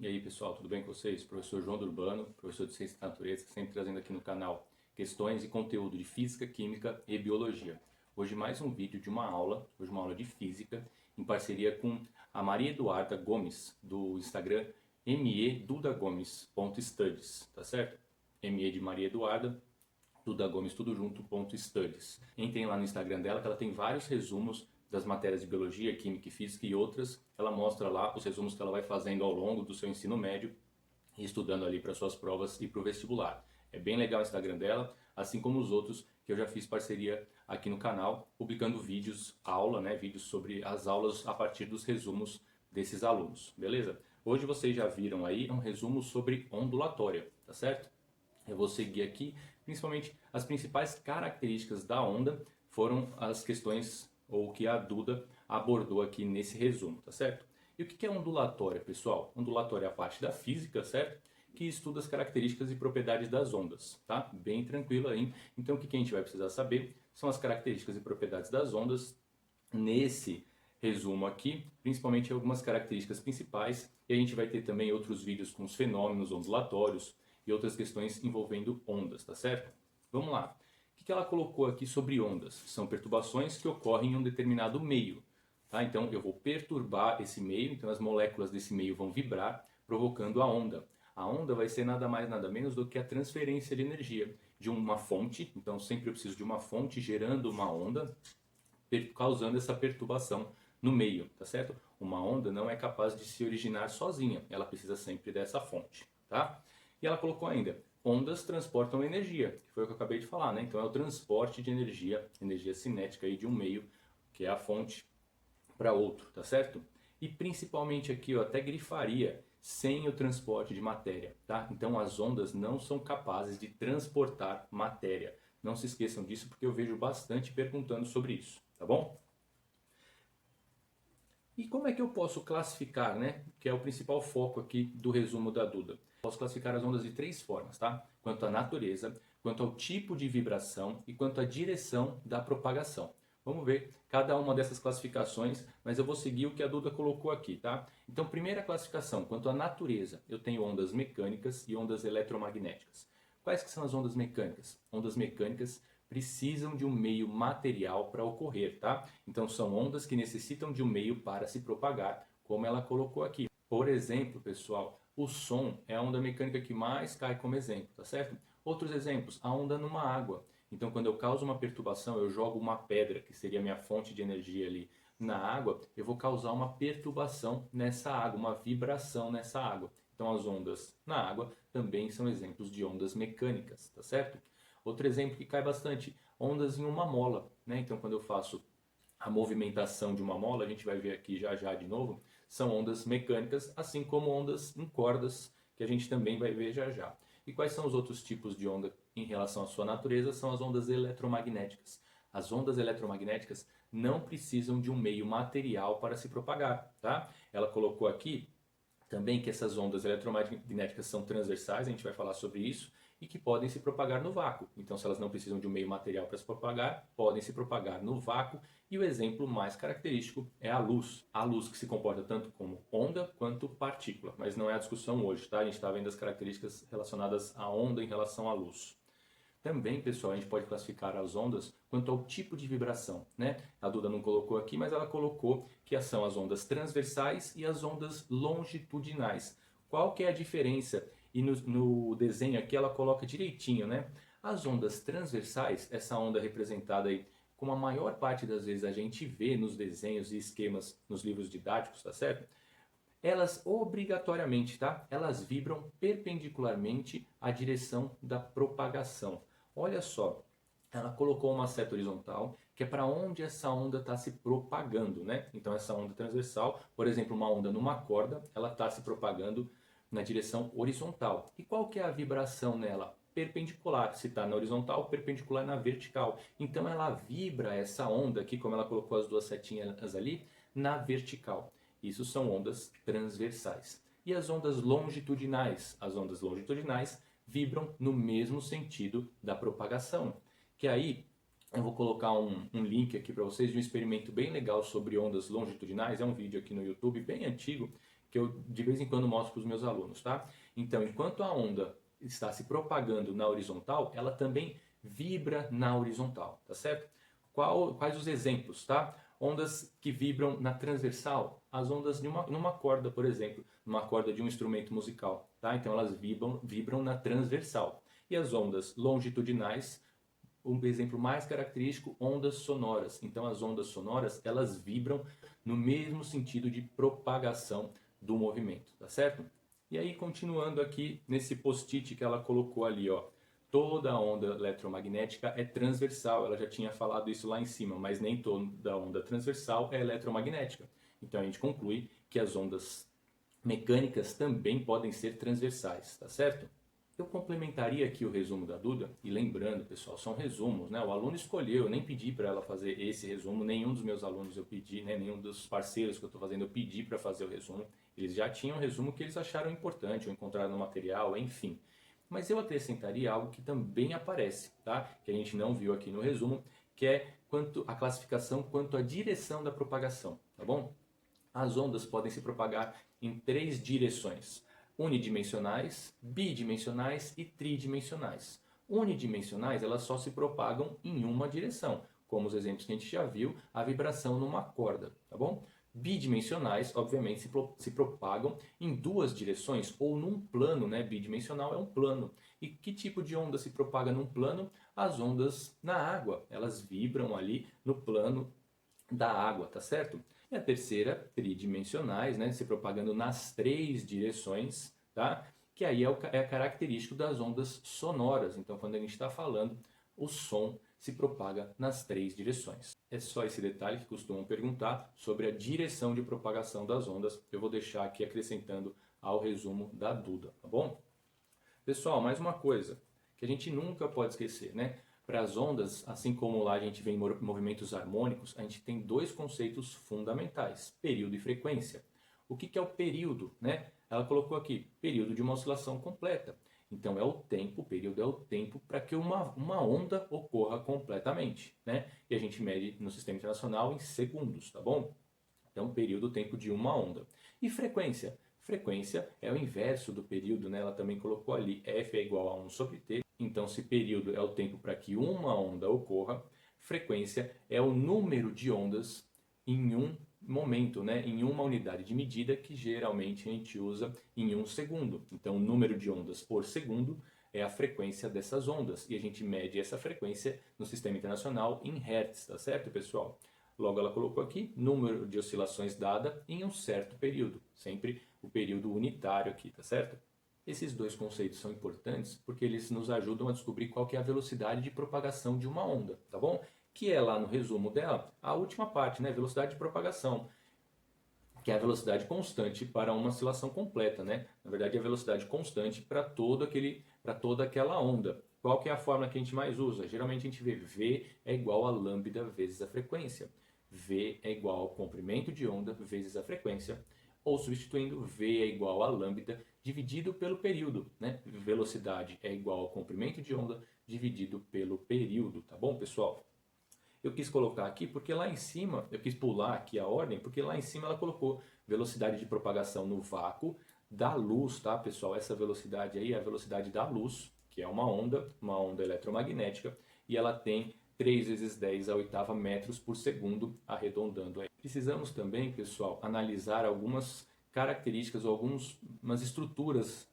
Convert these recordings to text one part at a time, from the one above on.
E aí pessoal, tudo bem com vocês? Professor João Urbano, professor de Ciência da Natureza, sempre trazendo aqui no canal questões e conteúdo de Física, Química e Biologia. Hoje mais um vídeo de uma aula, hoje uma aula de Física, em parceria com a Maria Eduarda Gomes, do Instagram medudagomes.studies, tá certo? Me de Maria Eduarda, Duda Gomes, tudo junto, .studies. Entrem lá no Instagram dela que ela tem vários resumos das matérias de Biologia, Química e Física e outras. Ela mostra lá os resumos que ela vai fazendo ao longo do seu ensino médio e estudando ali para suas provas e para o vestibular. É bem legal o Instagram dela, assim como os outros que eu já fiz parceria aqui no canal, publicando vídeos, aula, né, vídeos sobre as aulas a partir dos resumos desses alunos, beleza? Hoje vocês já viram aí um resumo sobre ondulatória, tá certo? Eu vou seguir aqui, principalmente as principais características da onda foram as questões ou que a Duda abordou aqui nesse resumo, tá certo? E o que é ondulatória, pessoal? Ondulatória é a parte da física, certo? Que estuda as características e propriedades das ondas, tá? Bem tranquilo aí. Então o que a gente vai precisar saber são as características e propriedades das ondas nesse resumo aqui, principalmente algumas características principais, e a gente vai ter também outros vídeos com os fenômenos ondulatórios e outras questões envolvendo ondas, tá certo? Vamos lá. O que ela colocou aqui sobre ondas? São perturbações que ocorrem em um determinado meio. Tá? Então eu vou perturbar esse meio, então as moléculas desse meio vão vibrar, provocando a onda. A onda vai ser nada mais nada menos do que a transferência de energia de uma fonte, então sempre eu preciso de uma fonte gerando uma onda, causando essa perturbação no meio, tá certo? Uma onda não é capaz de se originar sozinha, ela precisa sempre dessa fonte, tá? E ela colocou ainda, ondas transportam energia, que foi o que eu acabei de falar, né? Então é o transporte de energia, energia cinética aí de um meio, que é a fonte, para outro, tá certo? E principalmente aqui eu até grifaria, sem o transporte de matéria, tá? Então as ondas não são capazes de transportar matéria. Não se esqueçam disso porque eu vejo bastante perguntando sobre isso, tá bom? E como é que eu posso classificar, né? Que é o principal foco aqui do resumo da Duda. Posso classificar as ondas de três formas, tá? Quanto à natureza, quanto ao tipo de vibração e quanto à direção da propagação. Vamos ver cada uma dessas classificações, mas eu vou seguir o que a Duda colocou aqui, tá? Então, primeira classificação, quanto à natureza, eu tenho ondas mecânicas e ondas eletromagnéticas. Quais que são as ondas mecânicas? Ondas mecânicas precisam de um meio material para ocorrer, tá? Então são ondas que necessitam de um meio para se propagar, como ela colocou aqui. Por exemplo, pessoal, o som é a onda mecânica que mais cai como exemplo, tá certo? Outros exemplos, a onda numa água. Então quando eu causo uma perturbação, eu jogo uma pedra, que seria a minha fonte de energia ali, na água, eu vou causar uma perturbação nessa água, uma vibração nessa água. Então as ondas na água também são exemplos de ondas mecânicas, tá certo? Outro exemplo que cai bastante, ondas em uma mola, né? Então quando eu faço a movimentação de uma mola, a gente vai ver aqui já já de novo, são ondas mecânicas, assim como ondas em cordas, que a gente também vai ver já já. E quais são os outros tipos de onda em relação à sua natureza? São as ondas eletromagnéticas. As ondas eletromagnéticas não precisam de um meio material para se propagar, tá? Ela colocou aqui também que essas ondas eletromagnéticas são transversais, a gente vai falar sobre isso, e que podem se propagar no vácuo. Então, se elas não precisam de um meio material para se propagar, podem se propagar no vácuo. E o exemplo mais característico é a luz. A luz que se comporta tanto como onda quanto partícula. Mas não é a discussão hoje, tá? A gente está vendo as características relacionadas à onda em relação à luz. Também, pessoal, a gente pode classificar as ondas quanto ao tipo de vibração, né? A Duda não colocou aqui, mas ela colocou que são as ondas transversais e as ondas longitudinais. Qual que é a diferença? E no desenho aqui ela coloca direitinho, né? As ondas transversais, essa onda representada aí, como a maior parte das vezes a gente vê nos desenhos e esquemas nos livros didáticos, tá certo? Elas obrigatoriamente, tá? Elas vibram perpendicularmente à direção da propagação. Olha só, ela colocou uma seta horizontal que é para onde essa onda está se propagando, né? Então essa onda transversal, por exemplo, uma onda numa corda, ela está se propagando na direção horizontal. E qual que é a vibração nela? Perpendicular. Se está na horizontal, perpendicular na vertical. Então ela vibra essa onda aqui, como ela colocou as duas setinhas ali, na vertical. Isso são ondas transversais. E as ondas longitudinais? As ondas longitudinais vibram no mesmo sentido da propagação. Que aí eu vou colocar um link aqui para vocês de um experimento bem legal sobre ondas longitudinais. É um vídeo aqui no YouTube bem antigo que eu de vez em quando mostro para os meus alunos, tá? Então, enquanto a onda está se propagando na horizontal, ela também vibra na horizontal, tá certo? Quais os exemplos, tá? Ondas que vibram na transversal, as ondas numa corda, por exemplo, numa corda de um instrumento musical, tá? Então elas vibram na transversal. E as ondas longitudinais, um exemplo mais característico, ondas sonoras. Então as ondas sonoras, elas vibram no mesmo sentido de propagação do movimento, tá certo? E aí, continuando aqui nesse post-it que ela colocou ali, ó, toda onda eletromagnética é transversal. Ela já tinha falado isso lá em cima, mas nem toda onda transversal é eletromagnética. Então a gente conclui que as ondas mecânicas também podem ser transversais, tá certo? Eu complementaria aqui o resumo da Duda, e lembrando, pessoal, são resumos, né? O aluno escolheu, eu nem pedi para ela fazer esse resumo, nenhum dos meus alunos eu pedi, né? Nenhum dos parceiros que eu estou fazendo eu pedi para fazer o resumo. Eles já tinham um resumo que eles acharam importante, ou encontraram no material, enfim. Mas eu acrescentaria algo que também aparece, tá? Que a gente não viu aqui no resumo, que é a classificação quanto à direção da propagação, tá bom? As ondas podem se propagar em 3 direções: unidimensionais, bidimensionais e tridimensionais. Unidimensionais, elas só se propagam em uma direção, como os exemplos que a gente já viu, a vibração numa corda, tá bom? Bidimensionais, obviamente, se propagam em 2 direções ou num plano, né? Bidimensional é um plano. E que tipo de onda se propaga num plano? As ondas na água, elas vibram ali no plano da água, tá certo? E a terceira, tridimensionais, né, se propagando nas 3 direções, tá? Que aí é característico das ondas sonoras. Então, quando a gente está falando, o som se propaga nas 3 direções. É só esse detalhe que costumam perguntar sobre a direção de propagação das ondas. Eu vou deixar aqui acrescentando ao resumo da Duda, tá bom? Pessoal, mais uma coisa que a gente nunca pode esquecer, né? Para as ondas, assim como lá a gente vê em movimentos harmônicos, a gente tem 2 conceitos fundamentais: período e frequência. O que é o período, né? Ela colocou aqui, período de uma oscilação completa. Então é o tempo, o período é o tempo para que uma onda ocorra completamente, né? E a gente mede no sistema internacional em segundos, tá bom? Então, período, tempo de uma onda. E frequência? Frequência é o inverso do período, né? Ela também colocou ali, F é igual a 1 sobre T. Então, se período é o tempo para que uma onda ocorra, frequência é o número de ondas em um momento, né? Em uma unidade de medida, que geralmente a gente usa em 1 segundo. Então, o número de ondas por segundo é a frequência dessas ondas. E a gente mede essa frequência no sistema internacional em Hertz, tá certo, pessoal? Logo, ela colocou aqui, número de oscilações dada em um certo período. Sempre o período unitário aqui, tá certo? Esses 2 conceitos são importantes porque eles nos ajudam a descobrir qual que é a velocidade de propagação de uma onda, tá bom? Que é lá no resumo dela, a última parte, né? Velocidade de propagação, que é a velocidade constante para uma oscilação completa, né? Na verdade, é a velocidade constante para toda aquela onda. Qual que é a fórmula que a gente mais usa? Geralmente a gente vê V é igual a lambda vezes a frequência. V é igual ao comprimento de onda vezes a frequência, ou substituindo, V é igual a lambda dividido pelo período, né? Velocidade é igual ao comprimento de onda dividido pelo período, tá bom, pessoal? Eu quis colocar aqui porque lá em cima, eu quis pular aqui a ordem, porque lá em cima ela colocou velocidade de propagação no vácuo da luz, tá, pessoal? Essa velocidade aí é a velocidade da luz, que é uma onda eletromagnética, e ela tem 3 vezes 10 a oitava metros por segundo, arredondando aí. Precisamos também, pessoal, analisar algumas características ou algumas estruturas.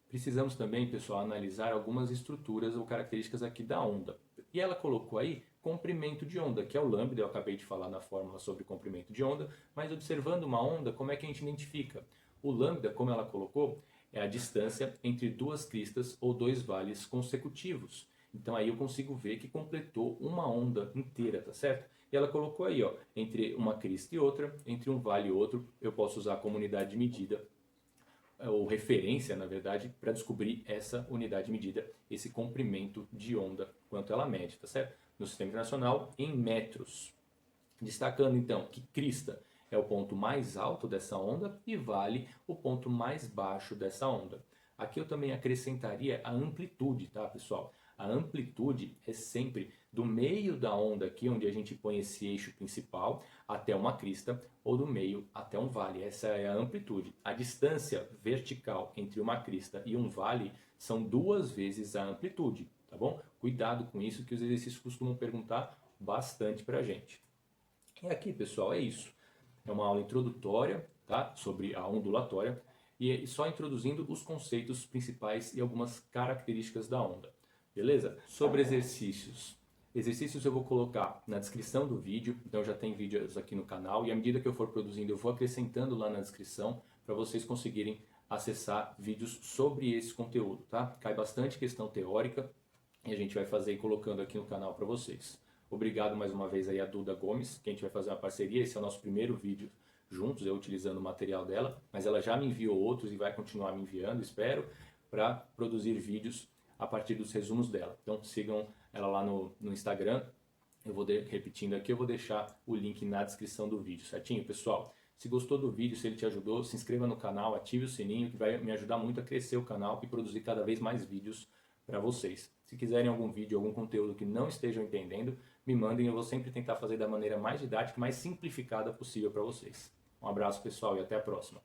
Precisamos também, pessoal, analisar algumas estruturas ou características aqui da onda. E ela colocou aí comprimento de onda, que é o lambda, eu acabei de falar na fórmula sobre comprimento de onda, mas observando uma onda, como é que a gente identifica? O lambda, como ela colocou, é a distância entre 2 cristas ou 2 vales consecutivos. Então aí eu consigo ver que completou uma onda inteira, tá certo? E ela colocou aí, ó, entre uma crista e outra, entre um vale e outro, eu posso usar como unidade de medida, ou referência, na verdade, para descobrir essa unidade de medida, esse comprimento de onda, quanto ela mede, tá certo? No sistema internacional, em metros. Destacando então que crista é o ponto mais alto dessa onda e vale o ponto mais baixo dessa onda. Aqui eu também acrescentaria a amplitude, tá, pessoal? A amplitude é sempre do meio da onda aqui, onde a gente põe esse eixo principal, até uma crista, ou do meio até um vale. Essa é a amplitude. A distância vertical entre uma crista e um vale são 2 vezes a amplitude, tá bom? Cuidado com isso, que os exercícios costumam perguntar bastante pra gente. E aqui, pessoal, é isso. É uma aula introdutória, tá? Sobre a ondulatória, e só introduzindo os conceitos principais e algumas características da onda. Beleza? Sobre exercícios. Exercícios eu vou colocar na descrição do vídeo, então já tem vídeos aqui no canal, e à medida que eu for produzindo eu vou acrescentando lá na descrição para vocês conseguirem acessar vídeos sobre esse conteúdo, tá? Cai bastante questão teórica e a gente vai fazer colocando aqui no canal para vocês. Obrigado mais uma vez aí a Duda Gomes, que a gente vai fazer uma parceria, esse é o nosso primeiro vídeo juntos, eu utilizando o material dela, mas ela já me enviou outros e vai continuar me enviando, espero, para produzir vídeos a partir dos resumos dela. Então sigam ela lá no Instagram, eu vou repetindo aqui, eu vou deixar o link na descrição do vídeo, certinho, pessoal? Se gostou do vídeo, se ele te ajudou, se inscreva no canal, ative o sininho, que vai me ajudar muito a crescer o canal e produzir cada vez mais vídeos para vocês. Se quiserem algum vídeo, algum conteúdo que não estejam entendendo, me mandem, eu vou sempre tentar fazer da maneira mais didática, mais simplificada possível para vocês. Um abraço, pessoal, e até a próxima.